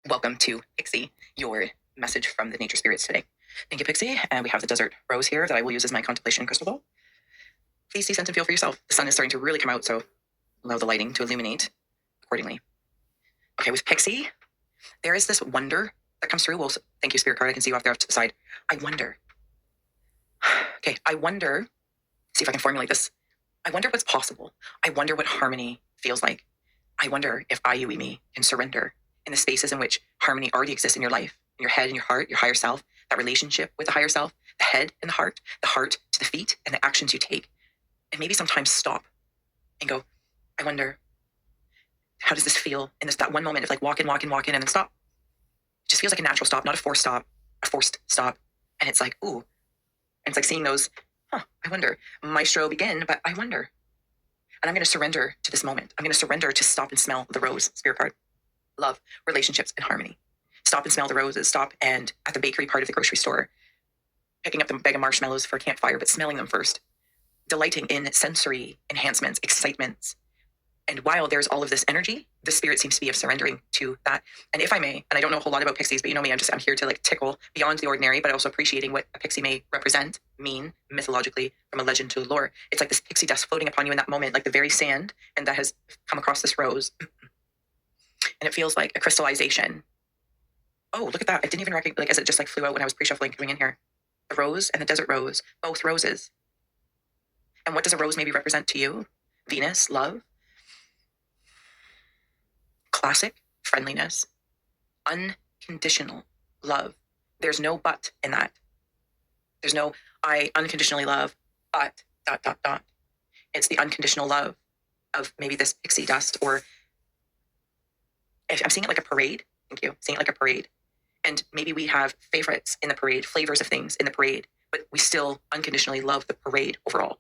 Welcome to Pixie, your message from the nature spirits today. Thank you, Pixie. And we have the desert rose here that I will use as my contemplation crystal ball. Please see, sense, and feel for yourself. The sun is starting to really come out, so allow the lighting to illuminate accordingly. Okay, with Pixie, there is this wonder that comes through. Well, thank you, Spirit Card. I can see you off there to the side. I wonder. Okay, I wonder, see if I can formulate this. I wonder what's possible. I wonder what harmony feels like. I wonder if I, you, we, me can surrender in the spaces in which harmony already exists in your life, in your head and your heart, your higher self, that relationship with the higher self, the head and the heart to the feet, and the actions you take. And maybe sometimes stop and go, I wonder, how does this feel in that one moment of like walk in, and then stop? It just feels like a natural stop, not a forced stop. And it's like, ooh. And it's like seeing those, I wonder. Maestro begin, but I wonder. And I'm going to surrender to this moment. I'm going to surrender to stop and smell the rose, Spirit Card. Love, relationships, and harmony. Stop and smell the roses. Stop and at the bakery part of the grocery store, picking up the bag of marshmallows for a campfire, but smelling them first. Delighting in sensory enhancements, excitements. And while there's all of this energy, the spirit seems to be of surrendering to that. And if I may, and I don't know a whole lot about pixies, but you know me, I'm here to like tickle beyond the ordinary, but also appreciating what a pixie may represent, mean, mythologically, from a legend to lore. It's like this pixie dust floating upon you in that moment, like the very sand, and that has come across this rose. And it feels like a crystallization. Oh, look at that. I didn't even recognize, like, as it just like flew out when I was pre-shuffling coming in here. The rose and the desert rose, both roses. And what does a rose maybe represent to you? Venus, love. Classic, friendliness. Unconditional love. There's no but in that. There's no, I unconditionally love, but, ... It's the unconditional love of maybe this pixie dust, or if I'm seeing it like a parade. Thank you. Seeing it like a parade. And maybe we have favorites in the parade, flavors of things in the parade, but we still unconditionally love the parade overall.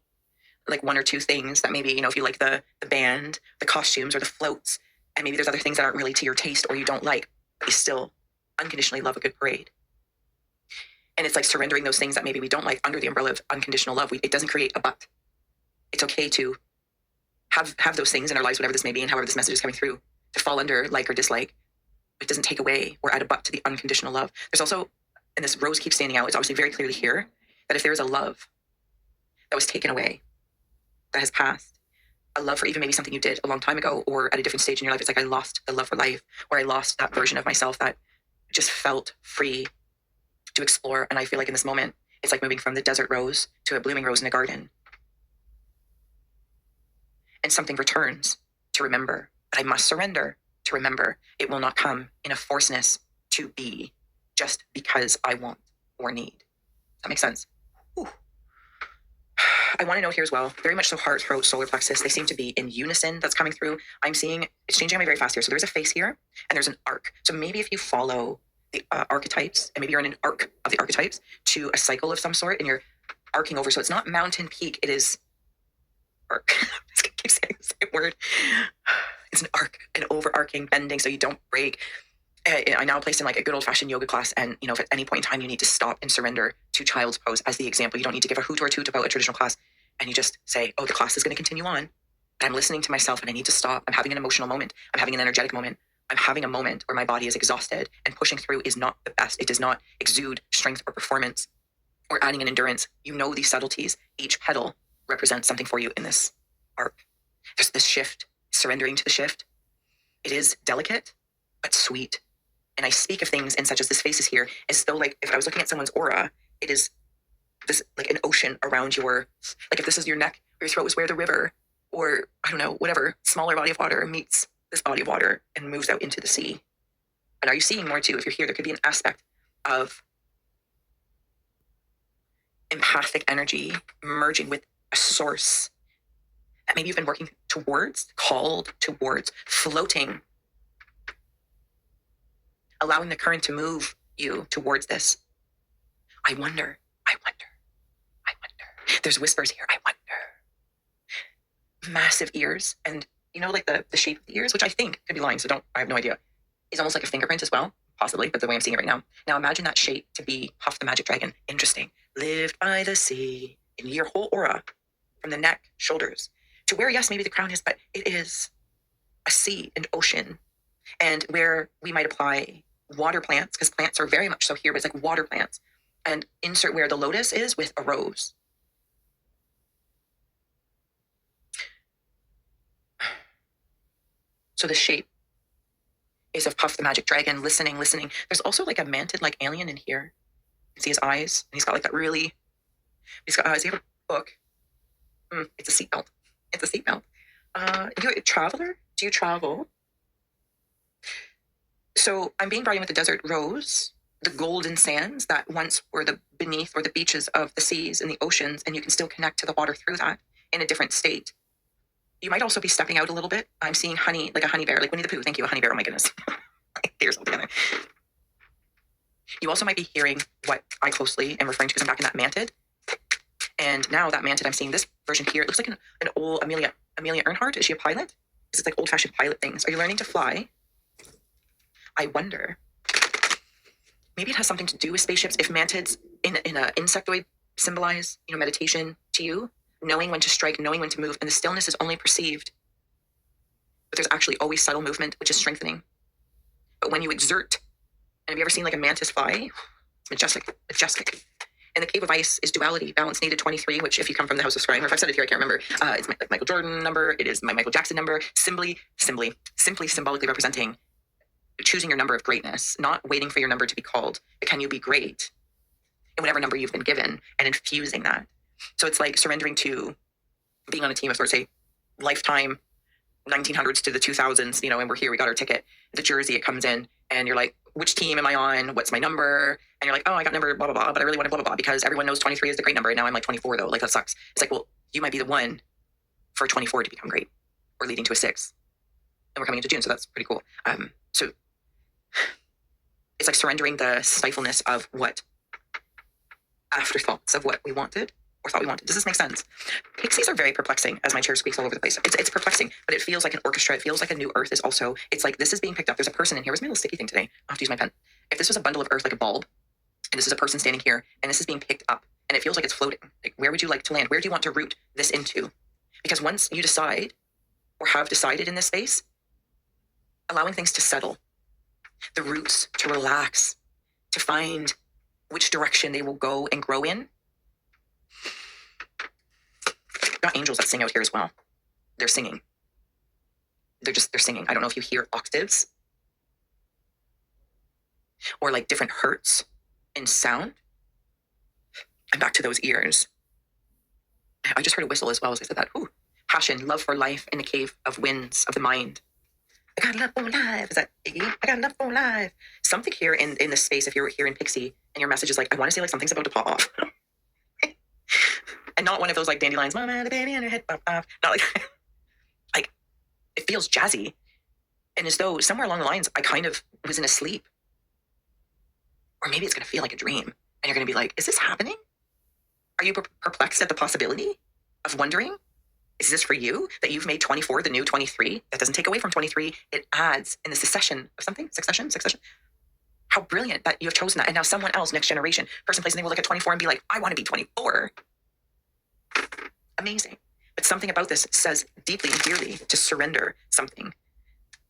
Like one or two things that maybe, if you like the band, the costumes, or the floats, and maybe there's other things that aren't really to your taste or you don't like, but you still unconditionally love a good parade. And it's like surrendering those things that maybe we don't like under the umbrella of unconditional love. It doesn't create a but. It's okay to have those things in our lives, whatever this may be, and however this message is coming through, to fall under like or dislike. It doesn't take away or add a but to the unconditional love. There's also, and this rose keeps standing out, it's obviously very clearly here, that if there is a love that was taken away, that has passed, a love for even maybe something you did a long time ago or at a different stage in your life, it's like I lost the love for life, or I lost that version of myself that just felt free to explore. And I feel like in this moment, it's like moving from the desert rose to a blooming rose in a garden. And something returns to remember, but I must surrender to remember. It will not come in a forceness to be just because I want or need. Does that make sense? Ooh. I want to know here as well, very much so heart, throat, solar plexus, they seem to be in unison. That's coming through. I'm seeing, it's changing on me very fast here. So there's a face here and there's an arc. So maybe if you follow the archetypes, and maybe you're in an arc of the archetypes to a cycle of some sort and you're arcing over. So it's not mountain peak, it is arc. I keep saying the same word. It's an arc, an overarching bending so you don't break. I now placed in like a good old-fashioned yoga class, and if at any point in time you need to stop and surrender to child's pose as the example, you don't need to give a hoot or a toot about a traditional class, and you just say, oh, the class is going to continue on, and I'm listening to myself and I need to stop. I'm having an emotional moment. I'm having an energetic moment. I'm having a moment where my body is exhausted, and pushing through is not the best. It does not exude strength or performance or adding an endurance. These subtleties. Each petal represents something for you in this arc. There's this shift, surrendering to the shift. It is delicate, but sweet. And I speak of things in such as this face is here, as though like if I was looking at someone's aura, it is this like an ocean around your, like if this is your neck, or your throat was where the river, or I don't know, whatever, smaller body of water meets this body of water and moves out into the sea. And are you seeing more too? If you're here, there could be an aspect of empathic energy merging with a source that maybe you've been working towards, called towards, floating, allowing the current to move you towards this. I wonder. There's whispers here. I wonder. Massive ears, and like the shape of the ears, which I think could be lying, so I have no idea, is almost like a fingerprint as well, possibly, but the way I'm seeing it right now. Now imagine that shape to be Puff the Magic Dragon. Interesting. Lived by the sea, in your whole aura, from the neck, shoulders, to where, yes, maybe the crown is, but it is a sea and ocean. And where we might apply water plants, because plants are very much so here, but it's like water plants. And insert where the lotus is with a rose. So the shape is of Puff the Magic Dragon, listening. There's also like a mantid like alien in here. You can see his eyes, and he's got like that really, he's got eyes. You have a book. It's a seatbelt. It's a seatbelt. You're a traveler? Do you travel? So I'm being brought in with the desert rose, the golden sands that once were the beneath or the beaches of the seas and the oceans, and you can still connect to the water through that in a different state. You might also be stepping out a little bit. I'm seeing honey, like a honey bear, like Winnie the Pooh. Thank you, a honey bear. Oh my goodness. Ears all together. You also might be hearing what I closely am referring to because I'm back in that mantid. And now that mantid, I'm seeing this version here. It looks like an old Amelia Earnhardt. Is she a pilot? Is it like old-fashioned pilot things? Are you learning to fly? I wonder. Maybe it has something to do with spaceships. If mantids in an insectoid symbolize, meditation to you, knowing when to strike, knowing when to move, and the stillness is only perceived. But there's actually always subtle movement, which is strengthening. But when you exert, and have you ever seen like a mantis fly? It's majestic. And the cave of ice is duality, balance needed 23, which if you come from the house of scrying, or if I've said it here, I can't remember. It's my Michael Jordan number. It is my Michael Jackson number. Simply symbolically representing choosing your number of greatness, not waiting for your number to be called, but can you be great in whatever number you've been given and infusing that. So it's like surrendering to being on a team of sort of say lifetime 1900s to the 2000s, and we're here, we got our ticket, the jersey, it comes in and you're like, which team am I on? What's my number? And you're like, oh, I got number blah, blah, blah, but I really wanted blah, blah, blah because everyone knows 23 is the great number. And now I'm like 24 though. Like that sucks. It's like, well, you might be the one for 24 to become great or leading to a 6. And we're coming into June. So that's pretty cool. So it's like surrendering the stifleness of what afterthoughts of what we wanted or thought we wanted. Does this make sense? Pixies are very perplexing as my chair squeaks all over the place. It's perplexing, but it feels like an orchestra. It feels like a new earth is also, it's like this is being picked up. There's a person in here. Where's my little sticky thing today? I'll have to use my pen. If this was a bundle of earth, like a bulb, and this is a person standing here, and this is being picked up, and it feels like it's floating. Like, where would you like to land? Where do you want to root this into? Because once you decide or have decided in this space, allowing things to settle, the roots to relax, to find which direction they will go and grow in. Got angels that sing out here as well. They're singing. They're singing. I don't know if you hear octaves or like different hertz in sound. And back to those ears. I just heard a whistle as well as I said that. Ooh, passion, love for life in a cave of winds of the mind. I got love for life. Is that Iggy? I got love for life. Something here in this space, if you're here in Pixie and your message is like, I want to say like something's about to pop off. And not one of those like dandelions, mama, the baby on her head, pop off. Not like, like it feels jazzy. And as though somewhere along the lines, I kind of was in a sleep. Or maybe it's going to feel like a dream. And you're going to be like, is this happening? Are you perplexed at the possibility of wondering? Is this for you? That you've made 24 the new 23? That doesn't take away from 23. It adds in the succession of something. Succession. How brilliant that you have chosen that. And now someone else, next generation, person, place, and they will look at 24 and be like, I want to be 24. Amazing. But something about this says deeply and dearly to surrender something.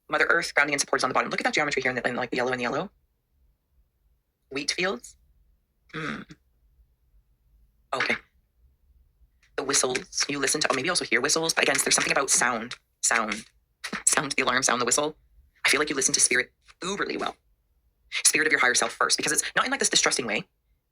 Mother Earth, grounding and support is on the bottom. Look at that geometry here in like the yellow and the yellow. Wheat fields. Okay. The whistles you listen to, maybe also hear whistles, but again, there's something about sound, the alarm sound, the whistle. I feel like you listen to spirit uberly well. Spirit of your higher self first, because it's not in like this distrusting way,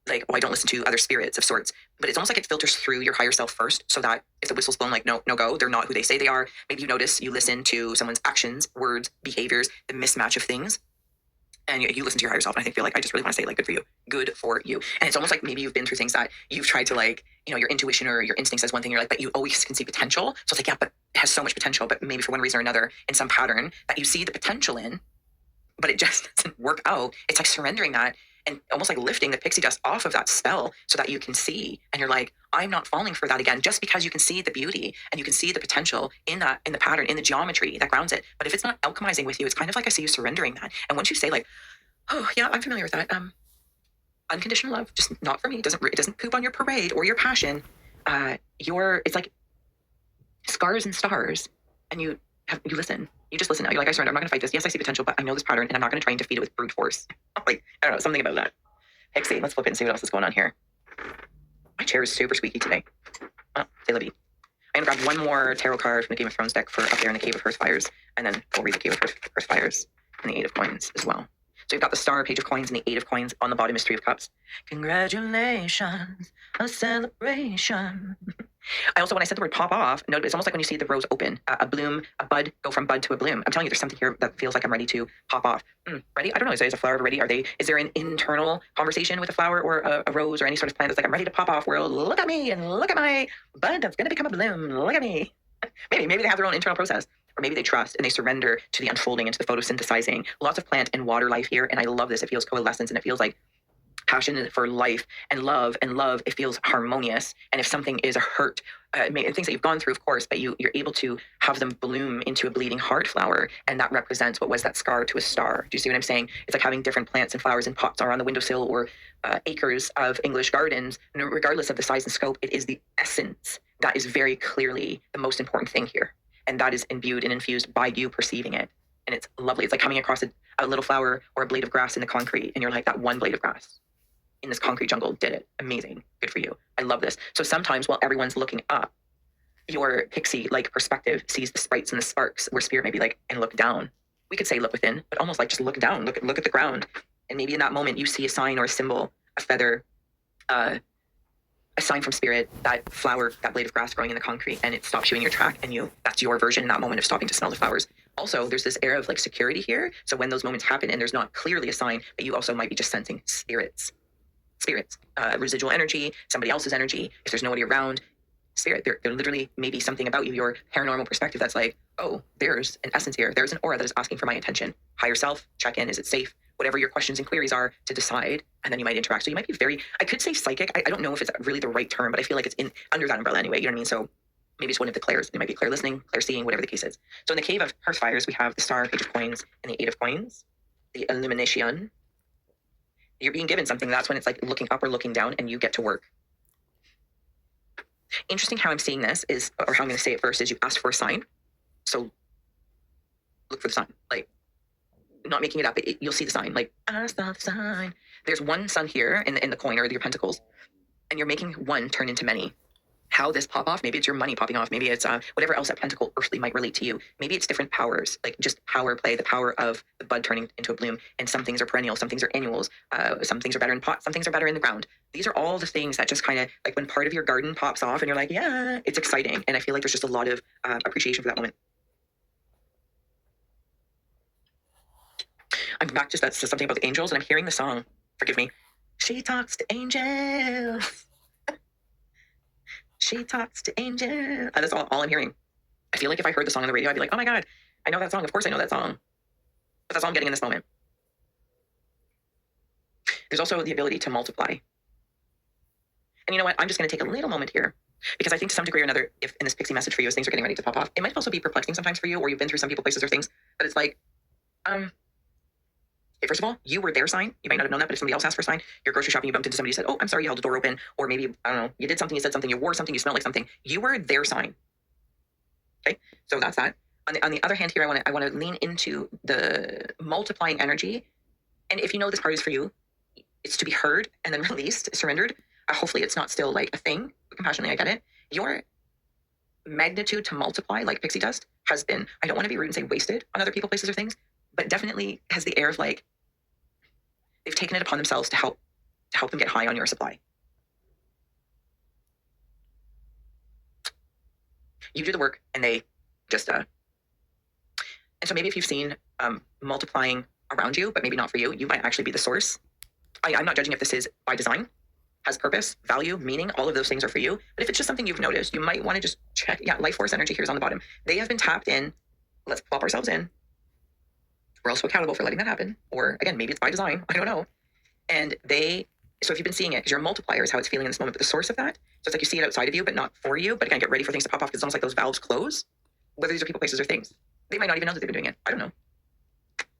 like, oh, I don't listen to other spirits of sorts, but it's almost like it filters through your higher self first, so that if the whistle's blown, like, no go, they're not who they say they are. Maybe you notice, you listen to someone's actions, words, behaviors, the mismatch of things, and you listen to your higher self, and I feel like I just really want to say, like, good for you. And it's almost like maybe you've been through things that you've tried to, like, your intuition or your instinct says one thing, you're like, but you always can see potential. So it's like, yeah, but it has so much potential, but maybe for one reason or another, in some pattern that you see the potential in, but it just doesn't work out. It's like surrendering that and almost like lifting the pixie dust off of that spell so that you can see, and you're like, I'm not falling for that again, just because you can see the beauty and you can see the potential in that, in the pattern, in the geometry that grounds it. But if it's not alchemizing with you, it's kind of like I see you surrendering that. And once you say like, oh yeah, I'm familiar with that. Unconditional love, just not for me. It doesn't poop on your parade or your passion. It's like scars and stars, and you listen. You just listen now. You're like, I surrender. I'm not going to fight this. Yes, I see potential, but I know this pattern, and I'm not going to try and defeat it with brute force. Like, I don't know, something about that. Pixie, let's flip it and see what else is going on here. My chair is super squeaky today. Oh, say Libby. I'm going to grab one more tarot card from the Game of Thrones deck for up there in the Cave of Hearth Fires, and then we'll read the Cave of Hearth Fires and the Eight of Coins as well. So you've got the Star, Page of Coins, and the Eight of Coins. On the bottom is Three of Cups. Congratulations, a celebration. I also, when I said the word pop off, no, it's almost like when you see the rose open, a bloom, a bud, go from bud to a bloom. I'm telling you, there's something here that feels like I'm ready to pop off. Ready? I don't know. Is a flower ready? Is there an internal conversation with a flower or a rose or any sort of plant that's like, I'm ready to pop off, world. Look at me and look at my bud that's going to become a bloom. Look at me. Maybe they have their own internal process. Or maybe they trust and they surrender to the unfolding and to the photosynthesizing. Lots of plant and water life here. And I love this. It feels coalescence and it feels like passion for life and love. It feels harmonious. And if something is a hurt, things that you've gone through, of course, but you're able to have them bloom into a bleeding heart flower. And that represents what was that scar to a star. Do you see what I'm saying? It's like having different plants and flowers in pots or on the windowsill or acres of English gardens. And regardless of the size and scope, it is the essence that is very clearly the most important thing here. And that is imbued and infused by you perceiving it. And it's lovely. It's like coming across a little flower or a blade of grass in the concrete. And you're like, that one blade of grass in this concrete jungle did it. Amazing. Good for you. I love this. So sometimes while everyone's looking up, your pixie-like perspective sees the sprites and the sparks where spirit may be like, and look down. We could say look within, but almost like just look down, look at the ground. And maybe in that moment you see a sign or a symbol, a feather, a sign from spirit, that flower, that blade of grass growing in the concrete, and it stops you in your track, and that's your version in that moment of stopping to smell the flowers. Also, there's this air of like security here. So when those moments happen and there's not clearly a sign, but you also might be just sensing spirits, residual energy, somebody else's energy. If there's nobody around, spirit, there literally may be something about you, your paranormal perspective that's like, oh, there's an essence here. There's an aura that is asking for my attention. Higher self, check in, is it safe? Whatever your questions and queries are to decide, and then you might interact. So you might be I could say psychic. I don't know if it's really the right term, but I feel like it's under that umbrella anyway. You know what I mean? So maybe it's one of the clairs. It might be clear listening, clear seeing, whatever the case is. So in the Cave of Hearth Fires, we have the Star, Page of Coins, and the Eight of Coins, the Illumination. You're being given something. That's when it's like looking up or looking down, and you get to work. Interesting how I'm seeing this is, or how I'm going to say it first is, you asked for a sign. So look for the sign. Like, not making it up, you'll see the sign. Like, I saw the sign. There's one sun here in the coin or your pentacles, and you're making one turn into many. How this pop off? Maybe it's your money popping off. Maybe it's whatever else that pentacle earthly might relate to you. Maybe it's different powers, like just power play, the power of the bud turning into a bloom. And some things are perennial, some things are annuals, some things are better in pots, some things are better in the ground. These are all the things that just kind of like when part of your garden pops off and you're like, yeah, it's exciting. And I feel like there's just a lot of appreciation for that moment. I'm back to that's something about the angels, and I'm hearing the song. Forgive me. She talks to angels. She talks to angels. That's all I'm hearing. I feel like if I heard the song on the radio, I'd be like, oh my God, I know that song. Of course I know that song. But that's all I'm getting in this moment. There's also the ability to multiply. And you know what? I'm just going to take a little moment here, because I think to some degree or another, if in this pixie message for you as things are getting ready to pop off, it might also be perplexing sometimes for you, or you've been through some people, places, or things, but it's like, okay, first of all, you were their sign. You might not have known that, but if somebody else asked for a sign, you're grocery shopping, you bumped into somebody who said, oh, I'm sorry, you held the door open. Or maybe, I don't know, you did something, you said something, you wore something, you smelled like something. You were their sign. Okay, so that's that. On the other hand here, I want to lean into the multiplying energy. And if you know this part is for you, it's to be heard and then released, surrendered. Hopefully it's not still like a thing. Compassionately, I get it. Your magnitude to multiply, like pixie dust, has been, I don't want to be rude and say wasted on other people, places, or things, but definitely has the air of like, they've taken it upon themselves to help them get high on your supply. You do the work, and they just and so maybe if you've seen multiplying around you, but maybe not for you, you might actually be the source. I'm not judging if this is by design, has purpose, value, meaning, all of those things are for you. But if it's just something you've noticed, you might want to just check. Yeah, life force energy here's on the bottom. They have been tapped in. Let's plop ourselves in. We're also accountable for letting that happen. Or again, maybe it's by design. I don't know. And so if you've been seeing it, because you're a multiplier is how it's feeling in this moment, but the source of that, so it's like you see it outside of you, but not for you. But again, get ready for things to pop off, because it's almost like those valves close, whether these are people, places, or things. They might not even know that they've been doing it. I don't know.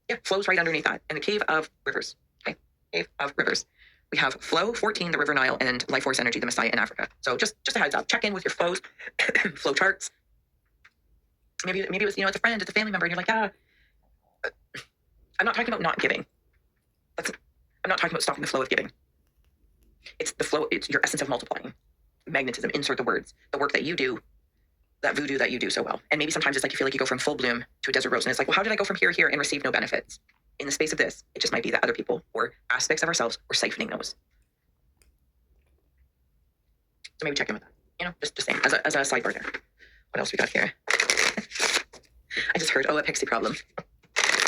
Yeah, flows right underneath that. In the Cave of Rivers. Okay, Cave of Rivers. We have Flow 14, the River Nile, and Life Force Energy, the Messiah in Africa. So just a heads up. Check in with your flows, flow charts. Maybe it was, it's a friend, it's a family member, and you're like, yeah. I'm not talking about not giving. I'm not talking about stopping the flow of giving. It's the flow, it's your essence of multiplying. Magnetism, insert the words. The work that you do, that voodoo that you do so well. And maybe sometimes it's like you feel like you go from full bloom to a desert rose. And it's like, well, how did I go from here to here and receive no benefits? In the space of this, it just might be that other people or aspects of ourselves, we're siphoning those. So maybe check in with that. Just saying, as a sidebar there. What else we got here? I just heard, a pixie problem.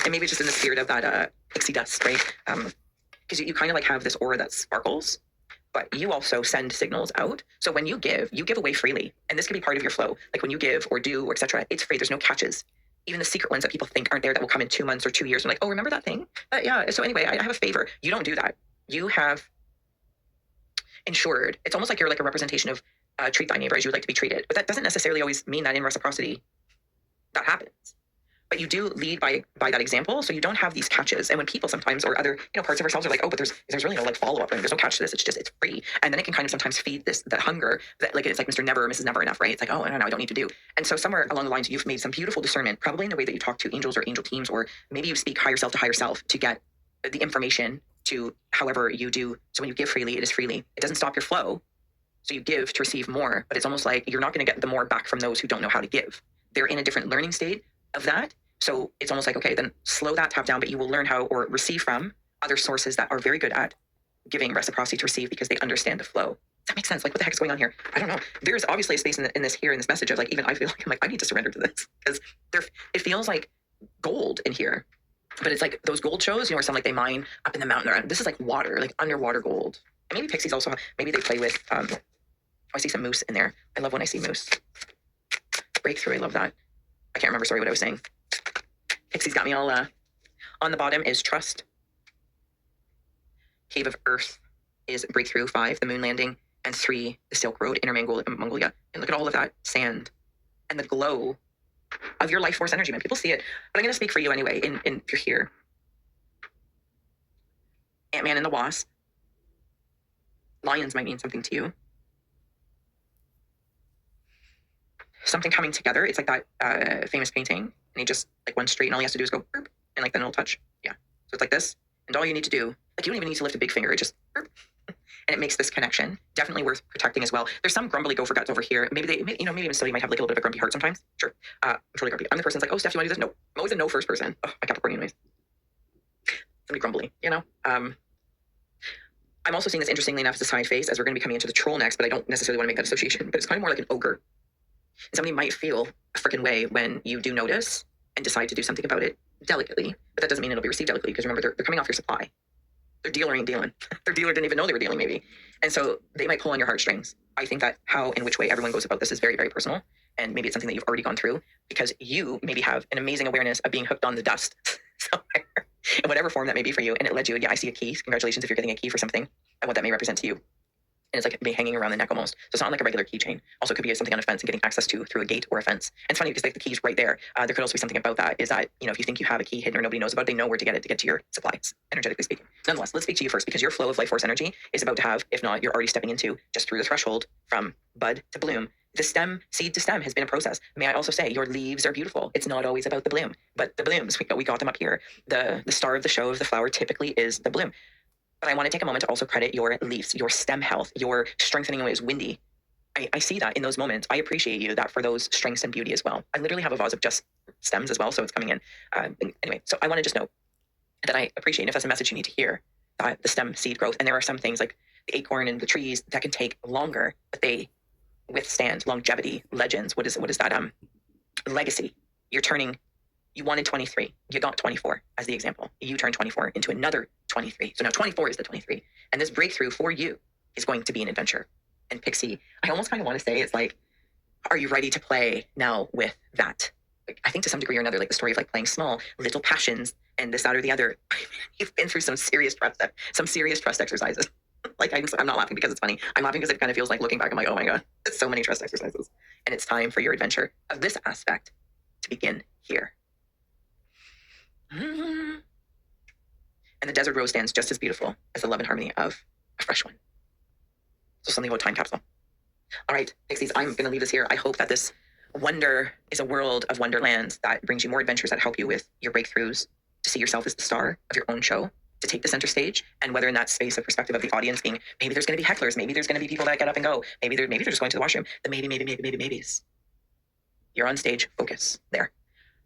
And maybe just in the spirit of that pixie dust, right? Because you kind of like have this aura that sparkles, but you also send signals out. So when you give away freely. And this can be part of your flow. Like when you give or do or etc., it's free. There's no catches. Even the secret ones that people think aren't there that will come in 2 months or 2 years. And like, oh, remember that thing? Yeah. So anyway, I have a favor. You don't do that. You have ensured. It's almost like you're like a representation of treat thy neighbor as you would like to be treated. But that doesn't necessarily always mean that in reciprocity that happens. But you do lead by that example, so you don't have these catches. And when people sometimes or other parts of ourselves are like, oh, but there's really no like follow up, and there's no catch to this. It's free, and then it can kind of sometimes feed that hunger that like it's like Mr. Never or Mrs. Never Enough, right? It's like, oh, no, I don't need to do. And so somewhere along the lines, you've made some beautiful discernment, probably in the way that you talk to angels or angel teams, or maybe you speak higher self to higher self to get the information to however you do. So when you give freely, it is freely. It doesn't stop your flow. So you give to receive more, but it's almost like you're not going to get the more back from those who don't know how to give. They're in a different learning state of that. So it's almost like, okay, then slow that tap down, but you will learn how or receive from other sources that are very good at giving reciprocity to receive because they understand the flow. Does that make sense? Like, what the heck is going on here? I don't know. There's obviously a space in this message of like, even I feel like I need to surrender to this because it feels like gold in here, but it's like those gold shows, or sound like they mine up in the mountain around. This is like water, like underwater gold. And maybe pixies also, maybe they play with, I see some moose in there. I love when I see moose. Breakthrough, I love that. I can't remember, sorry, what I was saying. Pixie's got me all, on the bottom is trust. Cave of Earth is breakthrough. 5, the moon landing. And 3, the Silk Road, Inner Mongolia. And look at all of that sand and the glow of your life force energy, man. People see it. But I'm going to speak for you anyway, if you're here. Ant-Man and the Wasp. Lions might mean something to you. Something coming together. It's like that famous painting, and he just like one straight, and all he has to do is go burp, and like then it'll touch. Yeah. So it's like this, and all you need to do, like you don't even need to lift a big finger, it just burp, and it makes this connection. Definitely worth protecting as well. There's some grumbly gopher guts over here. Maybe maybe even still you might have like a little bit of a grumpy heart sometimes. Sure. I'm totally grumpy. I'm the person that's like, oh, Steph, you want to do this? No. I'm always a no first person. Oh, my Capricornian ways. Somebody grumbly, I'm also seeing this interestingly enough as a side face as we're going to be coming into the troll next, but I don't necessarily want to make that association. But it's kind of more like an ogre. And somebody might feel a freaking way when you do notice and decide to do something about it delicately, but that doesn't mean it'll be received delicately because remember, they're coming off your supply. Their dealer ain't dealing. Their dealer didn't even know they were dealing maybe. And so they might pull on your heartstrings. I think that how and which way everyone goes about this is very, very personal. And maybe it's something that you've already gone through because you maybe have an amazing awareness of being hooked on the dust somewhere in whatever form that may be for you. And it led you, I see a key. Congratulations if you're getting a key for something and what that may represent to you. And it's like hanging around the neck almost. So it's not like a regular keychain. Also could be something on a fence and getting access to through a gate or a fence. And it's funny because like the key's right there. There could also be something about that is that, if you think you have a key hidden or nobody knows about it, they know where to get it to get to your supplies, energetically speaking. Nonetheless, let's speak to you first because your flow of life force energy is about to have, if not, you're already stepping into just through the threshold from bud to bloom. The stem, seed to stem has been a process. May I also say your leaves are beautiful. It's not always about the bloom, but the blooms, we got them up here. The star of the show of the flower typically is the bloom. But I want to take a moment to also credit your leaves, your stem health, your strengthening when it's windy. I see that in those moments. I appreciate you that for those strengths and beauty as well. I literally have a vase of just stems as well, so it's coming in. Anyway, so I want to just note that I appreciate, and if that's a message you need to hear, that the stem seed growth, and there are some things like the acorn and the trees that can take longer, but they withstand longevity, legends. What is that? Legacy. You wanted 23. You got 24 as the example. You turned 24 into another 23. So now 24 is the 23. And this breakthrough for you is going to be an adventure. And Pixie, I almost kind of want to say it's like, are you ready to play now with that? Like, I think to some degree or another, like the story of like playing small, little passions and this, that, or the other. You've been through some serious trust exercises. Like I'm not laughing because it's funny. I'm laughing because it kind of feels like looking back, I'm like, oh my God, it's so many trust exercises. And it's time for your adventure of this aspect to begin here. And the desert rose stands just as beautiful as the love and harmony of a fresh one. So something about time capsule. All right, Pixies, I'm going to leave this here. I hope that this Wonder is a world of wonderlands that brings you more adventures that help you with your breakthroughs, to see yourself as the star of your own show, to take the center stage. And whether in that space of perspective of the audience being, maybe there's going to be hecklers, maybe there's going to be people that get up and go, maybe they're just going to the washroom, the maybes. You're on stage, focus there.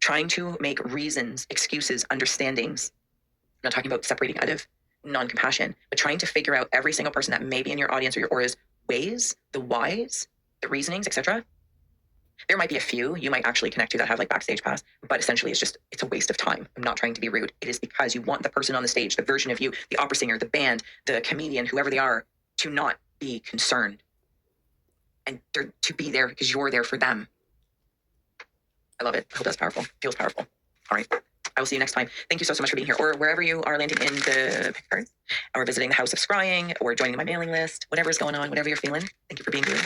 Trying to make reasons, excuses, understandings. I'm not talking about separating out of non-compassion, but trying to figure out every single person that may be in your audience or your aura's ways, the whys, the reasonings, etc. There might be a few you might actually connect to that have like backstage pass, but essentially it's a waste of time. I'm not trying to be rude. It is because you want the person on the stage, the version of you, the opera singer, the band, the comedian, whoever they are, to not be concerned and to be there because you're there for them. I love it. I hope that's powerful. Feels powerful. All right. I will see you next time. Thank you so much for being here, or wherever you are landing in the pick cards, or visiting the House of Scrying, or joining my mailing list, whatever is going on, whatever you're feeling. Thank you for being here.